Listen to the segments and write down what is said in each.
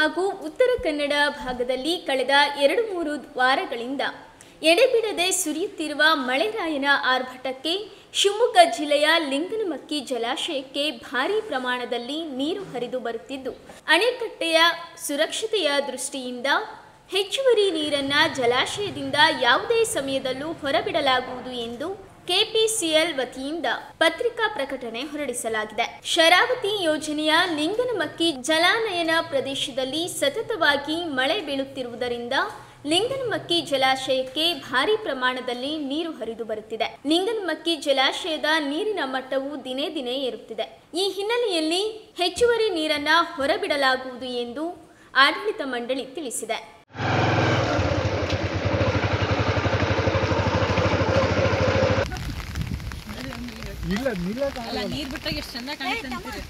ಹಾಗೂ ಉತ್ತರ ಕನ್ನಡ ಭಾಗದಲ್ಲಿ ಕಳೆದ 2-3 ವಾರಗಳಿಂದ ಎಡೆಬಿಡದೆ ಸುರಿಯುತ್ತಿರುವ ಮಳೆರಾಯನ ಆರ್ಭಟಕ್ಕೆ ಶಿವಮೊಗ್ಗ ಜಿಲ್ಲೆಯ ಲಿಂಗನಮಕ್ಕಿ ಜಲಾಶಯಕ್ಕೆ ಭಾರೀ ಪ್ರಮಾಣದಲ್ಲಿ ನೀರು ಹರಿದು ಬರುತ್ತಿದ್ದು, ಅಣೆಕಟ್ಟೆಯ ಸುರಕ್ಷತೆಯ ದೃಷ್ಟಿಯಿಂದ ಹೆಚ್ಚುವರಿ ನೀರನ್ನು ಜಲಾಶಯದಿಂದ ಯಾವುದೇ ಸಮಯದಲ್ಲೂ ಹೊರಬಿಡಲಾಗುವುದು ಎಂದು ಕೆಪಿಸಿಎಲ್ ವತಿಯಿಂದ ಪತ್ರಿಕಾ ಪ್ರಕಟಣೆ ಹೊರಡಿಸಲಾಗಿದೆ. ಶರಾವತಿ ಯೋಜನೆಯ ಲಿಂಗನಮಕ್ಕಿ ಜಲಾನಯನ ಪ್ರದೇಶದಲ್ಲಿ ಸತತವಾಗಿ ಮಳೆ ಬೀಳುತ್ತಿರುವುದರಿಂದ ಲಿಂಗನಮಕ್ಕಿ ಜಲಾಶಯಕ್ಕೆ ಭಾರೀ ಪ್ರಮಾಣದಲ್ಲಿ ನೀರು ಹರಿದು ಬರುತ್ತಿದೆ. ಲಿಂಗನಮಕ್ಕಿ ಜಲಾಶಯದ ನೀರಿನ ಮಟ್ಟವು ದಿನೇ ದಿನೇ ಏರುತ್ತಿದೆ. ಈ ಹಿನ್ನೆಲೆಯಲ್ಲಿ ಹೆಚ್ಚುವರಿ ನೀರನ್ನು ಹೊರಬಿಡಲಾಗುವುದು ಎಂದು ಆಡಳಿತ ಮಂಡಳಿ ತಿಳಿಸಿದೆ. ನೀರು ಬಿಟ್ಟಾಗ ಎಷ್ಟು ಚಂದ ಕಾಣುತ್ತೆ.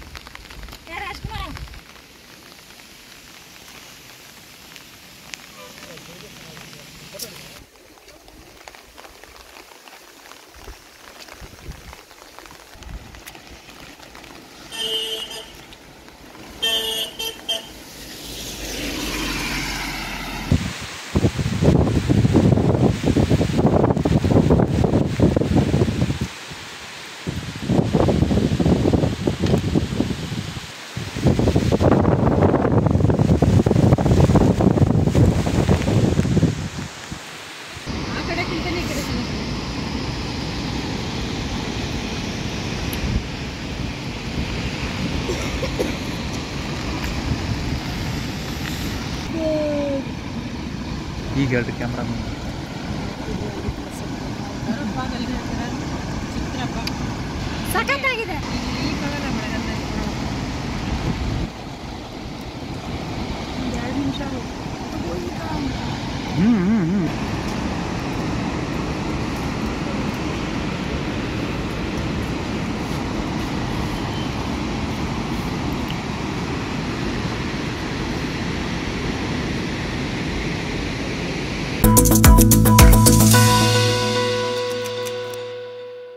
ಈಗ ಹೇಳ್ರಿ ಕ್ಯಾಮ್ರಾ ಸಖತ್ತಾಗಿದೆ. ನಿಮಿಷ